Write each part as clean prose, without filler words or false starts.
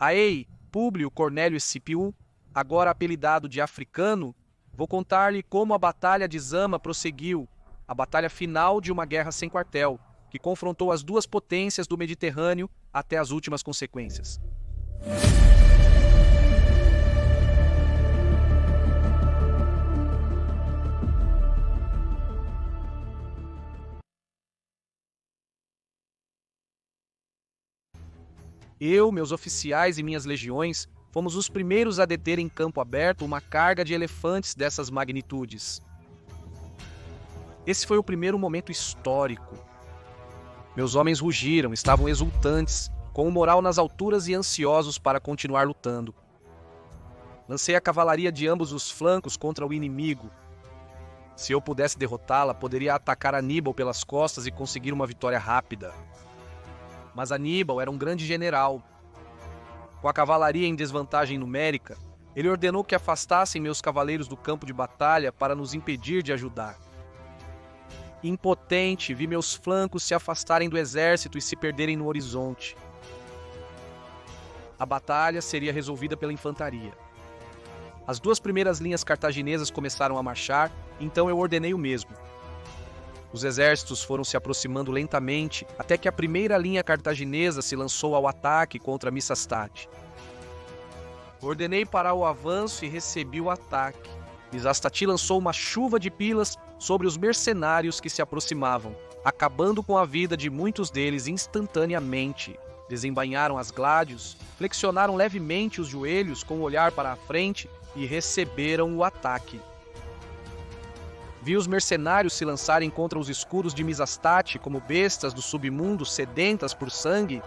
Aei, Públio Cornélio Escipiu, agora apelidado de Africano, vou contar-lhe como a Batalha de Zama prosseguiu, a batalha final de uma guerra sem quartel, que confrontou as duas potências do Mediterrâneo até as últimas consequências. Eu, meus oficiais e minhas legiões fomos os primeiros a deter em campo aberto uma carga de elefantes dessas magnitudes. Esse foi o primeiro momento histórico. Meus homens rugiram, estavam exultantes, com o moral nas alturas e ansiosos para continuar lutando. Lancei a cavalaria de ambos os flancos contra o inimigo. Se eu pudesse derrotá-la, poderia atacar Aníbal pelas costas e conseguir uma vitória rápida. Mas Aníbal era um grande general. Com a cavalaria em desvantagem numérica, ele ordenou que afastassem meus cavaleiros do campo de batalha para nos impedir de ajudar. Impotente, vi meus flancos se afastarem do exército e se perderem no horizonte. A batalha seria resolvida pela infantaria. As duas primeiras linhas cartaginesas começaram a marchar, então eu ordenei o mesmo. Os exércitos foram se aproximando lentamente até que a primeira linha cartaginesa se lançou ao ataque contra Misastate. Ordenei parar o avanço e recebi o ataque. Misastati lançou uma chuva de pilas sobre os mercenários que se aproximavam, acabando com a vida de muitos deles instantaneamente. Desembainharam as gládios, flexionaram levemente os joelhos com o olhar para a frente e receberam o ataque. Vi os mercenários se lançarem contra os escudos de Misastate como bestas do submundo sedentas por sangue.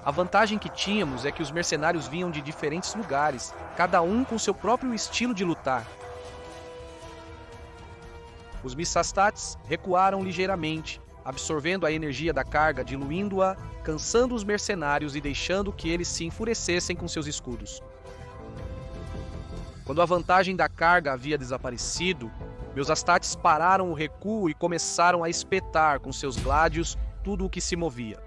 A vantagem que tínhamos é que os mercenários vinham de diferentes lugares, cada um com seu próprio estilo de lutar. Os Misastates recuaram ligeiramente, absorvendo a energia da carga, diluindo-a, cansando os mercenários e deixando que eles se enfurecessem com seus escudos. Quando a vantagem da carga havia desaparecido, meus astates pararam o recuo e começaram a espetar com seus gládios tudo o que se movia.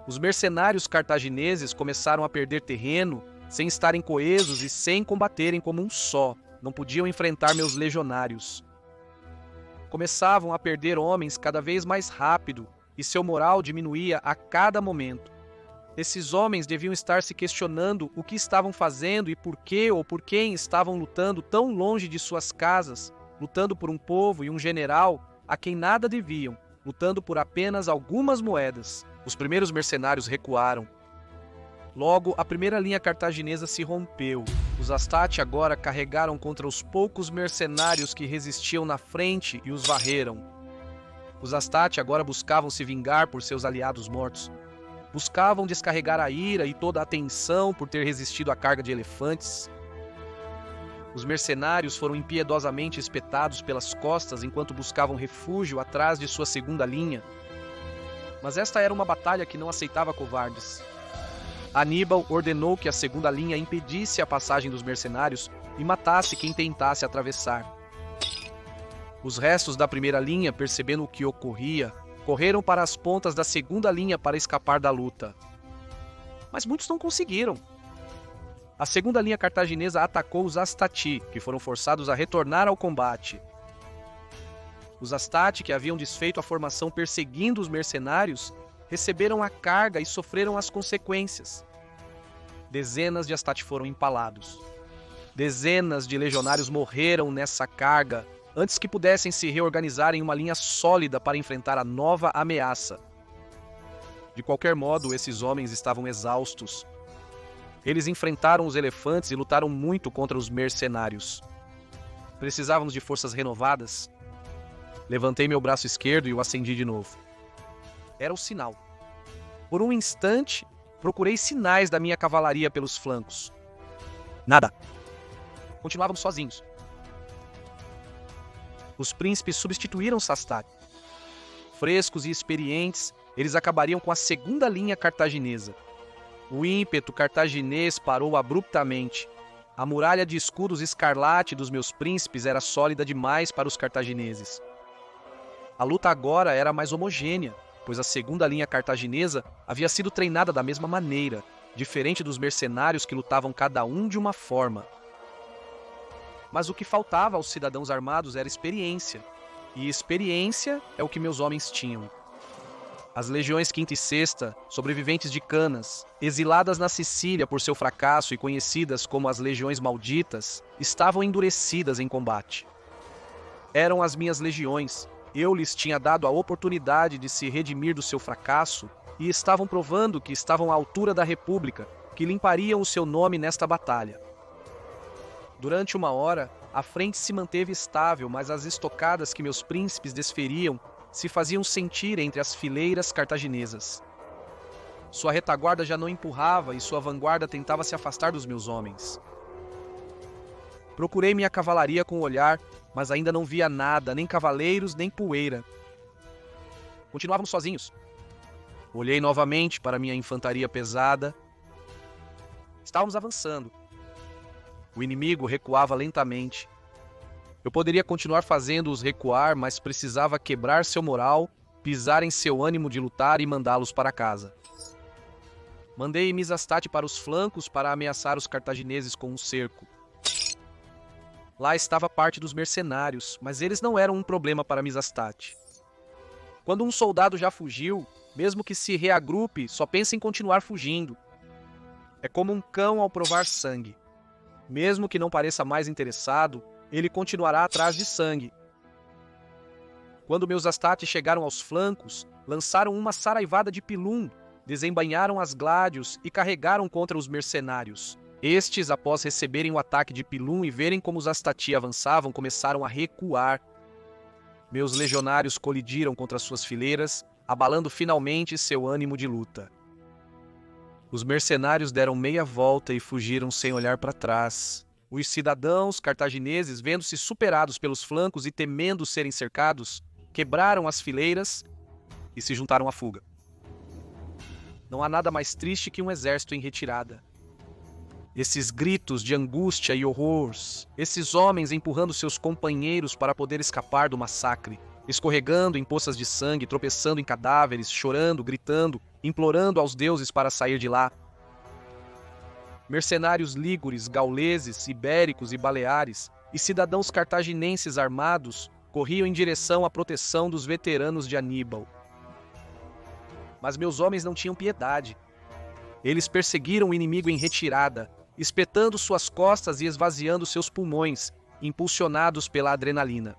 Os mercenários cartagineses começaram a perder terreno, sem estarem coesos e sem combaterem como um só. Não podiam enfrentar meus legionários. Começavam a perder homens cada vez mais rápido e seu moral diminuía a cada momento. Esses homens deviam estar se questionando o que estavam fazendo e por que ou por quem estavam lutando tão longe de suas casas, lutando por um povo e um general a quem nada deviam, lutando por apenas algumas moedas. Os primeiros mercenários recuaram. Logo, a primeira linha cartaginesa se rompeu. Os Astati agora carregaram contra os poucos mercenários que resistiam na frente e os varreram. Os Astati agora buscavam se vingar por seus aliados mortos. Buscavam descarregar a ira e toda a tensão por ter resistido à carga de elefantes. Os mercenários foram impiedosamente espetados pelas costas enquanto buscavam refúgio atrás de sua segunda linha. Mas esta era uma batalha que não aceitava covardes. Aníbal ordenou que a segunda linha impedisse a passagem dos mercenários e matasse quem tentasse atravessar. Os restos da primeira linha, percebendo o que ocorria, correram para as pontas da segunda linha para escapar da luta. Mas muitos não conseguiram. A segunda linha cartaginesa atacou os Astati, que foram forçados a retornar ao combate. Os Astati, que haviam desfeito a formação perseguindo os mercenários, receberam a carga e sofreram as consequências. Dezenas de Astati foram empalados. Dezenas de legionários morreram nessa carga, antes que pudessem se reorganizar em uma linha sólida para enfrentar a nova ameaça. De qualquer modo, esses homens estavam exaustos. Eles enfrentaram os elefantes e lutaram muito contra os mercenários. Precisávamos de forças renovadas. Levantei meu braço esquerdo e o acendi de novo. Era o sinal. Por um instante, procurei sinais da minha cavalaria pelos flancos. Nada. Continuávamos sozinhos. Os príncipes substituíram Sastari. Frescos e experientes, eles acabariam com a segunda linha cartaginesa. O ímpeto cartaginês parou abruptamente. A muralha de escudos escarlate dos meus príncipes era sólida demais para os cartagineses. A luta agora era mais homogênea. pois a segunda linha cartaginesa havia sido treinada da mesma maneira, diferente dos mercenários que lutavam cada um de uma forma. Mas o que faltava aos cidadãos armados era experiência, e experiência é o que meus homens tinham. As legiões Quinta e Sexta, sobreviventes de Canas, exiladas na Sicília por seu fracasso e conhecidas como as Legiões Malditas, estavam endurecidas em combate. Eram as minhas legiões, eu lhes tinha dado a oportunidade de se redimir do seu fracasso e estavam provando que estavam à altura da República, que limpariam o seu nome nesta batalha. Durante uma hora, a frente se manteve estável, mas as estocadas que meus príncipes desferiam se faziam sentir entre as fileiras cartaginesas. Sua retaguarda já não empurrava e sua vanguarda tentava se afastar dos meus homens. Procurei minha cavalaria com o olhar, mas ainda não via nada, nem cavaleiros, nem poeira. Continuávamos sozinhos. Olhei novamente para minha infantaria pesada. Estávamos avançando. O inimigo recuava lentamente. Eu poderia continuar fazendo-os recuar, mas precisava quebrar seu moral, pisar em seu ânimo de lutar e mandá-los para casa. Mandei Misastate para os flancos para ameaçar os cartagineses com um cerco. Lá estava parte dos mercenários, mas eles não eram um problema para Misastate. Quando um soldado já fugiu, mesmo que se reagrupe, só pensa em continuar fugindo. É como um cão ao provar sangue. Mesmo que não pareça mais interessado, ele continuará atrás de sangue. Quando meus astates chegaram aos flancos, lançaram uma saraivada de pilum, desembainharam as gládios e carregaram contra os mercenários. Estes, após receberem o ataque de pilum e verem como os astati avançavam, começaram a recuar. Meus legionários colidiram contra suas fileiras, abalando finalmente seu ânimo de luta. Os mercenários deram meia volta e fugiram sem olhar para trás. Os cidadãos cartagineses, vendo-se superados pelos flancos e temendo serem cercados, quebraram as fileiras e se juntaram à fuga. Não há nada mais triste que um exército em retirada. Esses gritos de angústia e horror, esses homens empurrando seus companheiros para poder escapar do massacre, escorregando em poças de sangue, tropeçando em cadáveres, chorando, gritando, implorando aos deuses para sair de lá. Mercenários lígures, gauleses, ibéricos e baleares, e cidadãos cartaginenses armados corriam em direção à proteção dos veteranos de Aníbal. Mas meus homens não tinham piedade. Eles perseguiram o inimigo em retirada, espetando suas costas e esvaziando seus pulmões, impulsionados pela adrenalina.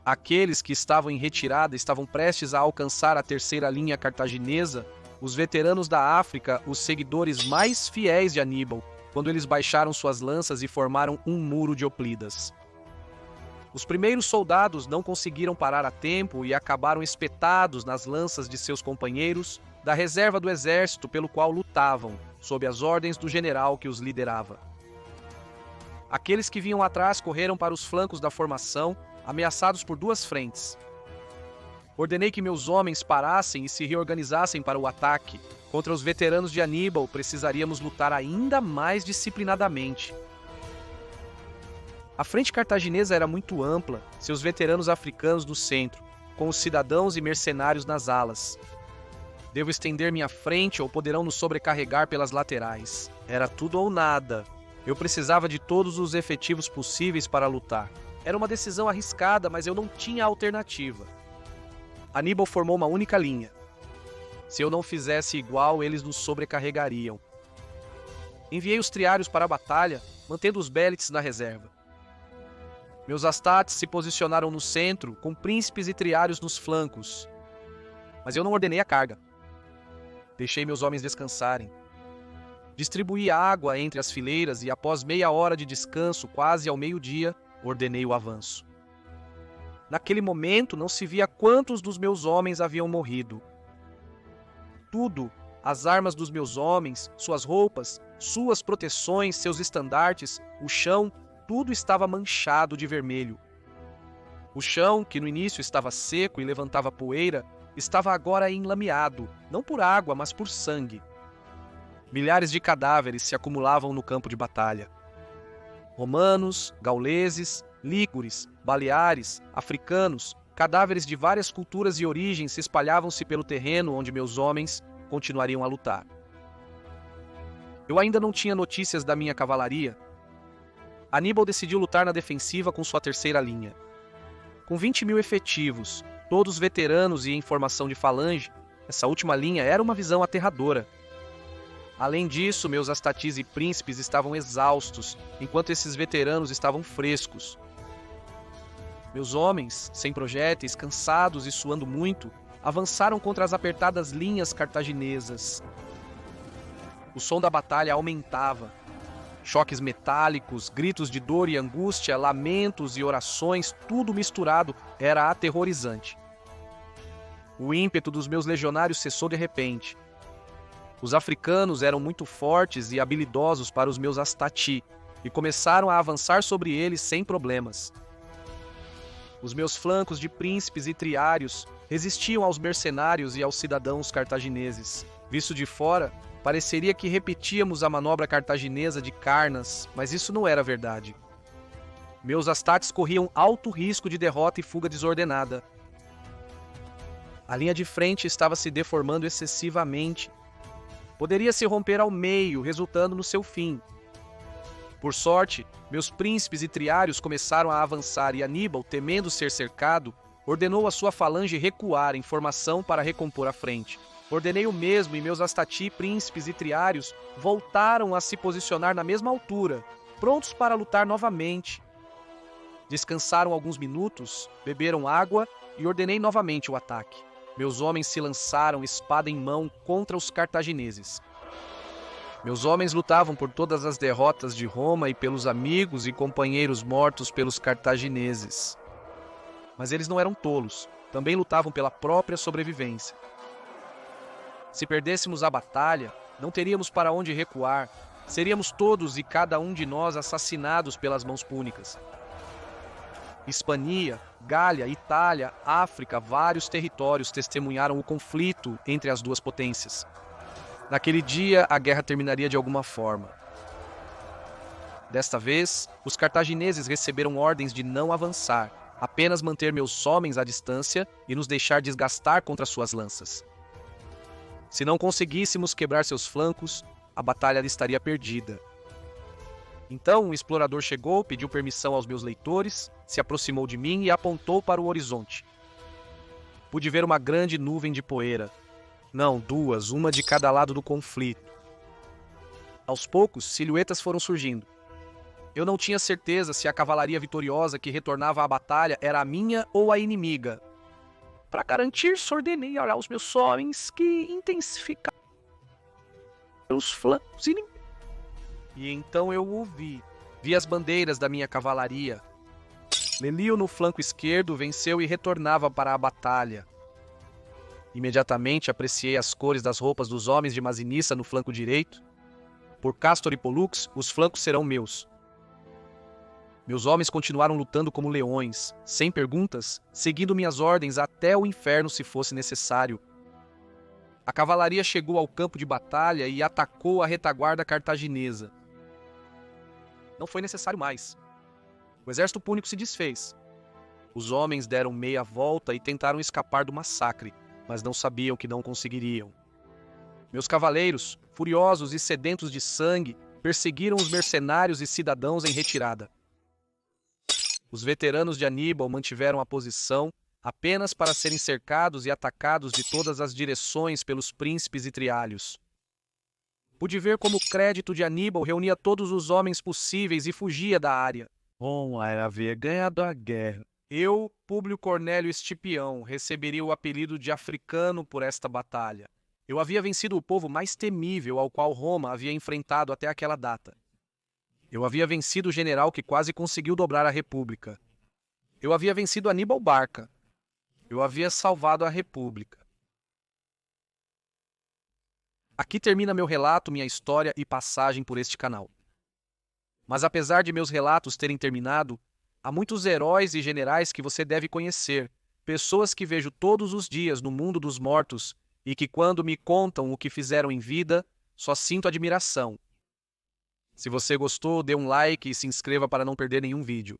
Aqueles que estavam em retirada estavam prestes a alcançar a terceira linha cartaginesa, os veteranos da África, os seguidores mais fiéis de Aníbal, quando eles baixaram suas lanças e formaram um muro de Euclidas. Os primeiros soldados não conseguiram parar a tempo e acabaram espetados nas lanças de seus companheiros da reserva do exército pelo qual lutavam, sob as ordens do general que os liderava. Aqueles que vinham atrás correram para os flancos da formação, ameaçados por duas frentes. Ordenei que meus homens parassem e se reorganizassem para o ataque. Contra os veteranos de Aníbal, precisaríamos lutar ainda mais disciplinadamente. A frente cartaginesa era muito ampla, seus veteranos africanos no centro, com os cidadãos e mercenários nas alas. Devo estender minha frente ou poderão nos sobrecarregar pelas laterais. Era tudo ou nada. Eu precisava de todos os efetivos possíveis para lutar. Era uma decisão arriscada, mas eu não tinha alternativa. Aníbal formou uma única linha. Se eu não fizesse igual, eles nos sobrecarregariam. Enviei os triários para a batalha, mantendo os bélites na reserva. Meus astates se posicionaram no centro, com príncipes e triários nos flancos. Mas eu não ordenei a carga. Deixei meus homens descansarem. Distribuí água entre as fileiras e, após meia hora de descanso, quase ao meio-dia, ordenei o avanço. Naquele momento, não se via quantos dos meus homens haviam morrido. Tudo, as armas dos meus homens, suas roupas, suas proteções, seus estandartes, o chão, tudo estava manchado de vermelho. O chão, que no início estava seco e levantava poeira, estava agora enlameado, não por água, mas por sangue. Milhares de cadáveres se acumulavam no campo de batalha. Romanos, gauleses, lígures, baleares, africanos, Cadáveres de várias culturas e origens se espalhavam-se pelo terreno onde meus homens continuariam a lutar. Eu ainda não tinha notícias da minha cavalaria. Aníbal decidiu lutar na defensiva com sua terceira linha. Com 20.000 efetivos, todos veteranos e em formação de falange, essa última linha era uma visão aterradora. Além disso, meus astatis e príncipes estavam exaustos, enquanto esses veteranos estavam frescos. Meus homens, sem projéteis, cansados e suando muito, avançaram contra as apertadas linhas cartaginesas. O som da batalha aumentava. Choques metálicos, gritos de dor e angústia, lamentos e orações, tudo misturado, era aterrorizante. O ímpeto dos meus legionários cessou de repente. Os africanos eram muito fortes e habilidosos para os meus astati, e começaram a avançar sobre eles sem problemas. Os meus flancos de príncipes e triários resistiam aos mercenários e aos cidadãos cartagineses. Visto de fora, pareceria que repetíamos a manobra cartaginesa de Carnas, mas isso não era verdade. Meus astates corriam alto risco de derrota e fuga desordenada. A linha de frente estava se deformando excessivamente. Poderia se romper ao meio, resultando no seu fim. Por sorte, meus príncipes e triários começaram a avançar e Aníbal, temendo ser cercado, ordenou a sua falange recuar em formação para recompor a frente. Ordenei o mesmo e meus astati, príncipes e triários voltaram a se posicionar na mesma altura, prontos para lutar novamente. Descansaram alguns minutos, beberam água e ordenei novamente o ataque. Meus homens se lançaram espada em mão contra os cartagineses. Meus homens lutavam por todas as derrotas de Roma e pelos amigos e companheiros mortos pelos cartagineses. Mas eles não eram tolos, também lutavam pela própria sobrevivência. Se perdêssemos a batalha, não teríamos para onde recuar, seríamos todos e cada um de nós assassinados pelas mãos púnicas. Hispania, Gália, Itália, África, vários territórios testemunharam o conflito entre as duas potências. Naquele dia, a guerra terminaria de alguma forma. Desta vez, os cartagineses receberam ordens de não avançar, apenas manter meus homens à distância e nos deixar desgastar contra suas lanças. Se não conseguíssemos quebrar seus flancos, a batalha estaria perdida. Então um explorador chegou, pediu permissão aos meus leitores, se aproximou de mim e apontou para o horizonte. Pude ver uma grande nuvem de poeira. Não, duas, uma de cada lado do conflito. Aos poucos, silhuetas foram surgindo. Eu não tinha certeza se a cavalaria vitoriosa que retornava à batalha era a minha ou a inimiga. Para garantir, ordenei aos meus homens que intensificaram os flancos inimigos. E então eu ouvi. Vi as bandeiras da minha cavalaria. Lelio no flanco esquerdo venceu e retornava para a batalha. Imediatamente apreciei as cores das roupas dos homens de Masinissa no flanco direito. Por Castor e Pollux, os flancos serão meus. Meus homens continuaram lutando como leões, sem perguntas, seguindo minhas ordens até o inferno se fosse necessário. A cavalaria chegou ao campo de batalha e atacou a retaguarda cartaginesa. Não foi necessário mais. O exército púnico se desfez. Os homens deram meia volta e tentaram escapar do massacre, mas não sabiam que não conseguiriam. Meus cavaleiros, furiosos e sedentos de sangue, perseguiram os mercenários e cidadãos em retirada. Os veteranos de Aníbal mantiveram a posição apenas para serem cercados e atacados de todas as direções pelos príncipes e triários. Pude ver como o crédito de Aníbal reunia todos os homens possíveis e fugia da área. Bom, havia ganhado a guerra. Eu, Públio Cornélio Escipião, receberia o apelido de africano por esta batalha. Eu havia vencido o povo mais temível ao qual Roma havia enfrentado até aquela data. Eu havia vencido o general que quase conseguiu dobrar a República. Eu havia vencido Aníbal Barca. Eu havia salvado a República. Aqui termina meu relato, minha história e passagem por este canal. Mas apesar de meus relatos terem terminado, há muitos heróis e generais que você deve conhecer, pessoas que vejo todos os dias no mundo dos mortos e que quando me contam o que fizeram em vida, só sinto admiração. Se você gostou, dê um like e se inscreva para não perder nenhum vídeo.